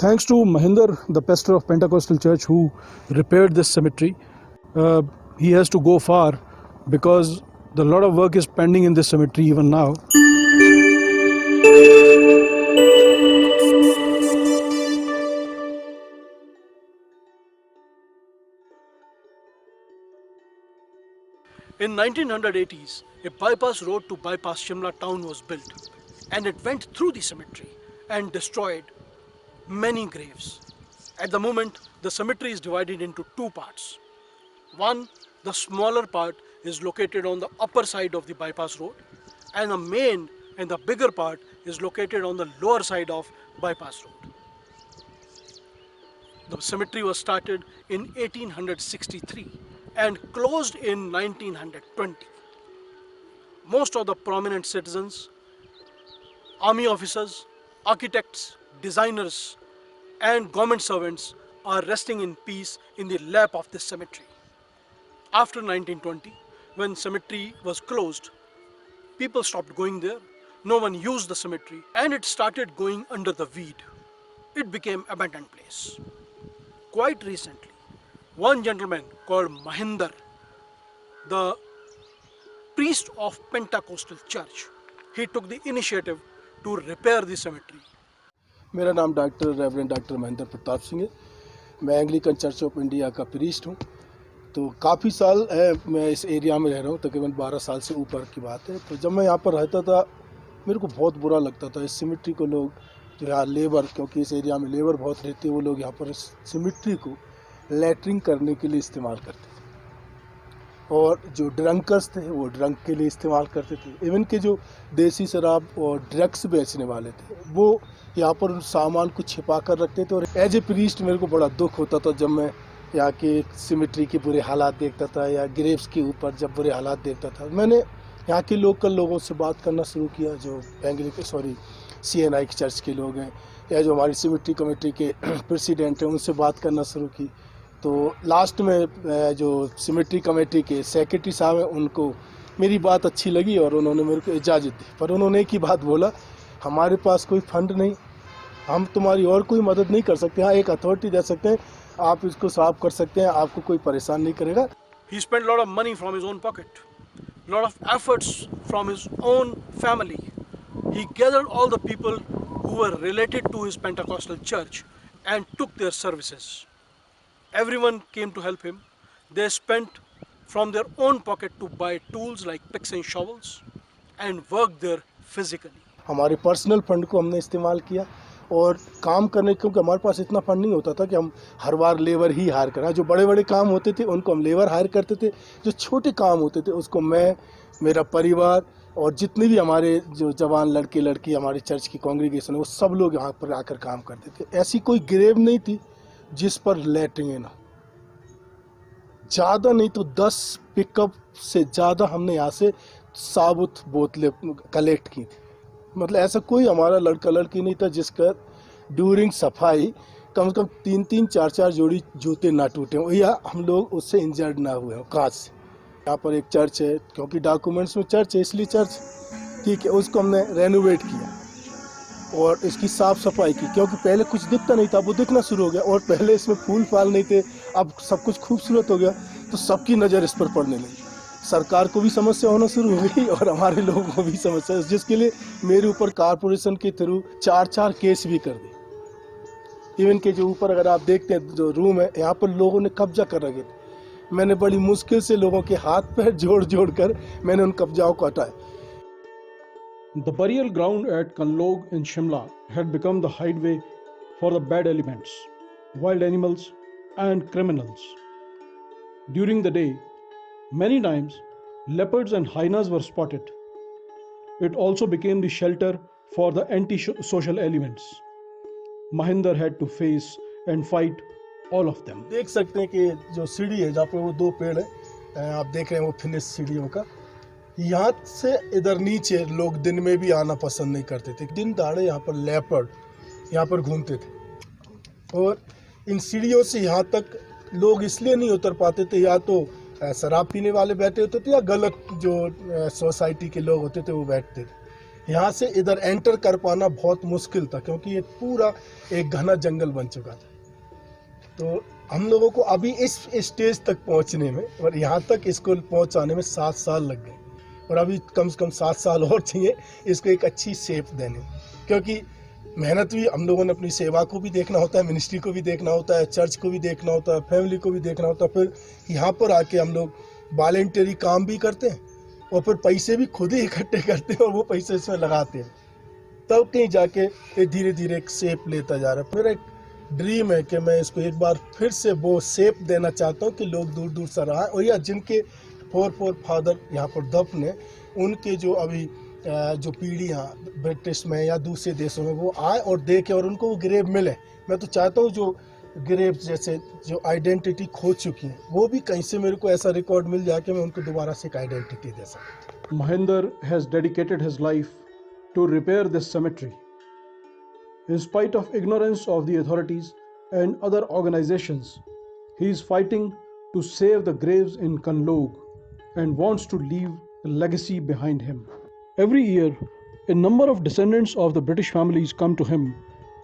Thanks to Mahinder, the pastor of Pentecostal Church, who repaired this cemetery. He has to go far because a lot of work is pending in this cemetery even now. In 1980s, a bypass road to bypass Shimla town was built, and it went through the cemetery and destroyed many graves. At the moment, the cemetery is divided into two parts. One, the smaller part is located on the upper side of the bypass road, and the main and the bigger part is located on the lower side of bypass road. The cemetery was started in 1863 and closed in 1920. Most of the prominent citizens, army officers, architects, designers, and government servants are resting in peace in the lap of this cemetery. After 1920, when cemetery was closed, people stopped going there, no one used the cemetery, and it started going under the weed. It became abandoned place. Quite recently, one gentleman called Mahinder, the priest of Pentecostal Church, he took the initiative to repair the cemetery. मेरा नाम doctor Mahendra Pratap Singh है। मैं Anglican church of India का priest हूँ। तो काफ़ी साल है मैं इस एरिया में रह रहा हूँ, तकरीबन 12 साल से ऊपर की बात है। तो जब मैं यहाँ पर रहता था मेरे को बहुत बुरा लगता था। इस सिमिट्री को लोग जो यहाँ लेबर, क्योंकि इस एरिया में लेबर बहुत रहती है, वो लोग यहाँ पर इस सिमिट्री को लैटरिंग करने के लिए इस्तेमाल करते थे, और जो ड्रंकर्स थे वो ड्रंक के लिए इस्तेमाल करते थे। इवन के जो देसी शराब और ड्रग्स बेचने वाले थे वो यहाँ पर उन सामान को छिपा कर रखते थे। और एज ए प्रीस्ट मेरे को बड़ा दुख होता था जब मैं यहाँ के सिमिट्री के बुरे हालात देखता था या ग्रेव्स के ऊपर जब बुरे हालात देखता था। मैंने यहाँ के लोकल लोगों से बात करना शुरू किया, जो CNI के चर्च के लोग हैं या जो हमारी सिमिट्री कमेटी के प्रेसिडेंट हैं, उनसे बात करना शुरू की। तो लास्ट में जो सिमिट्री कमेटी के सेक्रेटरी साहब हैं उनको मेरी बात अच्छी लगी और उन्होंने मेरे को इजाज़त दी। पर उन्होंने एक ही बात बोला, हमारे पास कोई फंड नहीं, हम तुम्हारी और कोई मदद नहीं कर सकते। हाँ, एक अथॉरिटी दे सकते हैं, आप इसको साफ कर सकते हैं, आपको कोई परेशान नहीं करेगा। He spent a lot of money from his own pocket, lot of efforts from his own family. He gathered all the people who were related to his Pentecostal church and took their services. Everyone came to help him. They spent from their own pocket to buy tools like picks and shovels and worked there physically. हमारे personal fund को हमने इस्तेमाल किया और काम करने, क्योंकि हमारे पास इतना फंड नहीं होता था कि हम हर बार लेबर ही हायर करें। जो बड़े बड़े काम होते थे उनको हम लेबर हायर करते थे, जो छोटे काम होते थे उसको मैं, मेरा परिवार और जितने भी हमारे जो जवान लड़के लड़की हमारे चर्च की कांग्रीगेशन है वो सब लोग यहाँ पर आकर काम करते थे। ऐसी कोई ग्रेव नहीं थी जिस पर लैटरिंग ना, ज़्यादा नहीं तो 10 पिकअप से ज़्यादा हमने यहाँ से साबुत बोतलें कलेक्ट की थी। मतलब ऐसा कोई हमारा लड़का लड़की नहीं था जिसका ड्यूरिंग सफाई कम से कम 3-3, 4-4 जोड़ी जूते ना टूटे हों या हम लोग उससे इंजर्ड ना हुए हों काज से। यहाँ पर एक चर्च है, क्योंकि डॉक्यूमेंट्स में चर्च है इसलिए चर्च ठीक है, उसको हमने रेनोवेट किया और इसकी साफ़ सफाई की, क्योंकि पहले कुछ दिखता नहीं था, वो दिखना शुरू हो गया। और पहले इसमें फूल फाल नहीं थे, अब सब कुछ खूबसूरत हो गया, तो सबकी नज़र इस पर पड़ने लगी। सरकार को भी समस्या होना शुरू हो गई और हमारे लोगों को भी समस्या, जिसके लिए मेरे ऊपर कॉरपोरेशन के थ्रू 4-4 केस भी कर दिए। इवन के जो ऊपर अगर आप देखते हैं जो रूम है, यहाँ पर लोगों ने कब्जा कर रखे थे। मैंने बड़ी मुश्किल से लोगों के हाथ पैर जोड़ कर मैंने उन कब्जाओं को हटाया। The burial ground at Kanlog in Shimla had become the hideaway for the bad elements, wild animals and criminals. During the day, many times leopards and hyenas were spotted. It also became the shelter for the anti-social elements. Mahinder had to face and fight all of them. देख सकते हैं कि जो सीढ़ी है जहाँ पर वो 2 पेड़ है, आप देख रहे हैं वो फिनिश सीढ़ियों का, यहाँ से इधर नीचे लोग दिन में भी आना पसंद नहीं करते थे। दिन दहाड़े यहाँ पर लेपर्ड यहाँ पर घूमते थे और इन सीढ़ियों से यहाँ तक लोग इसलिए नहीं उतर पाते थे, या तो शराब पीने वाले बैठे होते थे या गलत जो सोसाइटी के लोग होते थे वो बैठते थे। यहाँ से इधर एंटर कर पाना बहुत मुश्किल था, क्योंकि ये पूरा एक घना जंगल बन चुका था। तो हम लोगों को अभी इस स्टेज तक पहुँचने में और यहाँ तक इसको पहुँचाने में 7 साल लग गए, और अभी कम से कम 7 साल और चाहिए इसको एक अच्छी शेप देने, क्योंकि मेहनत भी हम लोगों ने अपनी सेवा को भी देखना होता है, मिनिस्ट्री को भी देखना होता है, चर्च को भी देखना होता है, फैमिली को भी देखना होता है। फिर यहाँ पर आके हम लोग वॉलंटरी काम भी करते हैं और फिर पैसे भी खुद ही इकट्ठे करते हैं और वो पैसे इसमें लगाते हैं, तब कहीं जाके ये धीरे धीरे एक शेप लेता जा रहा है। मेरा एक ड्रीम है कि मैं इसको एक बार फिर से वो शेप देना चाहता हूँ कि लोग दूर दूर से रहा, और या जिनके फोर फादर यहाँ पर दफन है, उनके जो अभी जो पीढ़ियाँ ब्रिटिश में या दूसरे देशों में वो आए और देखे और उनको वो ग्रेव मिले। मैं तो चाहता हूँ जो ग्रेव जैसे जो आइडेंटिटी खो चुकी है, वो भी कहीं से मेरे को ऐसा रिकॉर्ड मिल जाए कि मैं उनको दोबारा से एक आइडेंटिटी दे सकूँ। Mahinder has dedicated his life to repair this cemetery. In spite of ignorance of the authorities and other organizations, he is fighting to save the graves in Kanlog and wants to leave a legacy behind him. Every year, a number of descendants of the British families come to him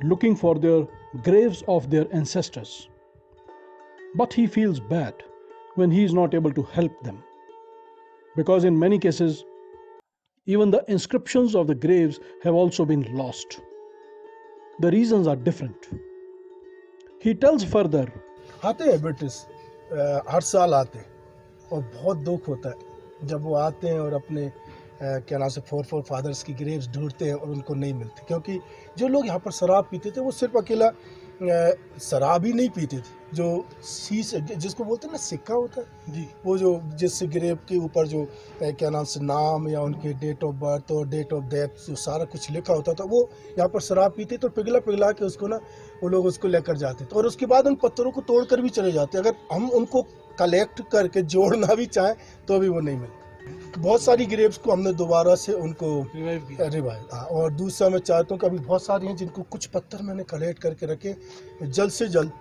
looking for their graves of their ancestors. But he feels bad when he is not able to help them, because in many cases, even the inscriptions of the graves have also been lost. The reasons are different. He tells further, आते हैं British हर साल आते हैं और बहुत दुख होता है जब वो आते हैं और अपने क्या नाम से फोर फादर्स की ग्रेव्स ढूंढते हैं और उनको नहीं मिलती, क्योंकि जो लोग यहाँ पर शराब पीते थे वो सिर्फ अकेला शराब ही नहीं पीते थे, जो शीश जिसको बोलते हैं ना सिक्का होता है जी, वो जो जिस ग्रेव के ऊपर जो क्या नाम से नाम या उनके डेट ऑफ बर्थ और डेट ऑफ डेथ जो सारा कुछ लिखा होता था, वो यहाँ पर शराब पीते तो पिघला के उसको ना वो लोग उसको लेकर जाते थे और उसके बाद उन पत्थरों को तोड़ कर भी चले जाते। अगर हम उनको कलेक्ट करके जोड़ना भी चाहें तो भी वो नहीं मिलते। बहुत सारी ग्रेव्स को हमने दोबारा से उनको रिवाइव और दूसरा मैं चाहता हूँ कि अभी बहुत सारी हैं जिनको कुछ पत्थर मैंने कलेक्ट करके रखे, जल्द से जल्द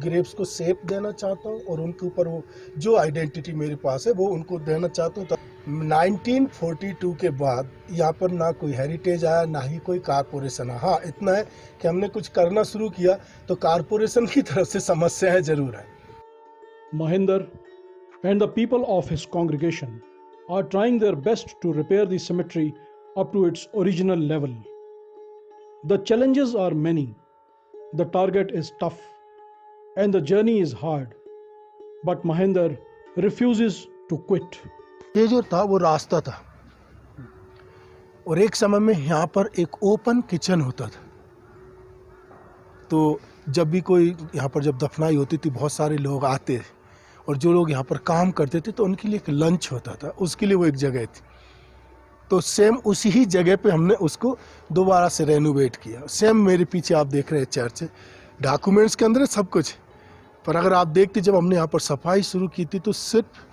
ग्रेव्स को शेप देना चाहता हूँ और उनके ऊपर वो जो आइडेंटिटी मेरे पास है वो उनको देना चाहता हूँ। 1942 के बाद यहाँ पर ना कोई हेरिटेज आया ना ही कोई कारपोरेशन आया। हाँ, इतना है कि हमने कुछ करना शुरू किया तो कारपोरेशन की तरफ से समस्याएं जरूर है। Mahinder and the people of his congregation are trying their best to repair the cemetery up to its original level. The challenges are many, the target is tough, and the journey is hard. But Mahinder refuses to quit. ये जो था वो रास्ता था और एक समय में यहाँ पर एक ओपन किचन होता था, तो जब भी कोई यहाँ पर जब दफनाई होती थी बहुत सारे लोग आते और जो लोग यहाँ पर काम करते थे तो उनके लिए एक लंच होता था, उसके लिए वो एक जगह थी। तो सेम उसी ही जगह पे हमने उसको दोबारा से रेनोवेट किया। सेम मेरे पीछे आप देख रहे हैं चर्च, डॉक्यूमेंट्स के अंदर सब कुछ, पर अगर आप देखते जब हमने यहाँ पर सफाई शुरू की थी तो सिर्फ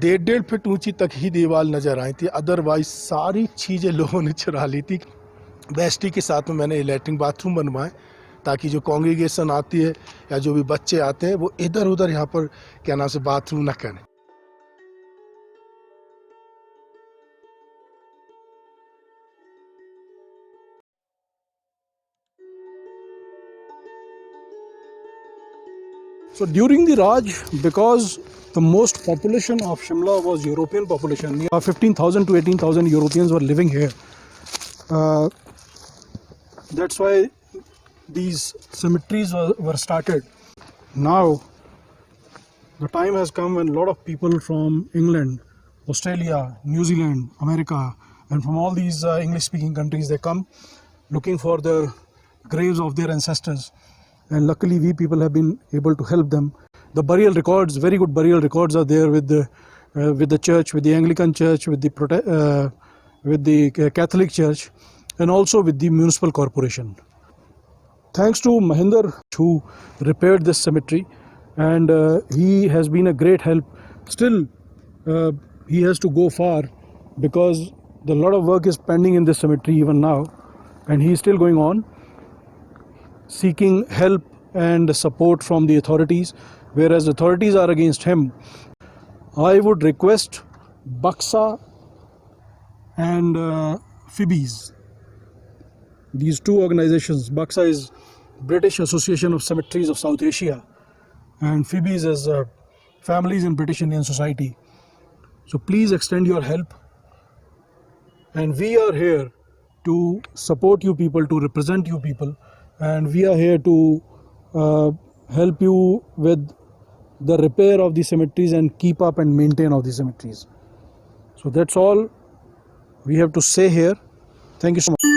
1.5 फीट ऊंची तक ही दीवार नज़र आई थी, अदरवाइज सारी चीज़ें लोगों ने चुरा ली थी। वेस्टी के साथ में मैंने लैट्रिन बाथरूम बनवाए ताकि जो कांग्रेगेशन आती है या जो भी बच्चे आते हैं वो इधर उधर यहाँ पर क्या नाम से बाथरूम ना करें। So during the Raj, because the most population of Shimla was European population, 15,000 to 18,000 Europeans were living here. That's why these cemeteries were started. Now the time has come when a lot of people from England, Australia, New Zealand, America, and from all these English speaking countries, they come looking for the graves of their ancestors, and luckily we people have been able to help them. The burial records, very good burial records, are there with the church, with the Anglican church, with the Catholic church, and also with the municipal corporation. Thanks to Mahinder who repaired this cemetery, and he has been a great help. Still he has to go far because a lot of work is pending in this cemetery even now, and he is still going on seeking help and support from the authorities, whereas authorities are against him. I would request Buxa and FIBIS. These two organizations, BAXA is British Association of Cemeteries of South Asia, and FIBIS is Families in British Indian Society. So please extend your help, and we are here to support you people, to represent you people, and we are here to help you with the repair of the cemeteries and keep up and maintain of the cemeteries. So that's all we have to say here. Thank you so much.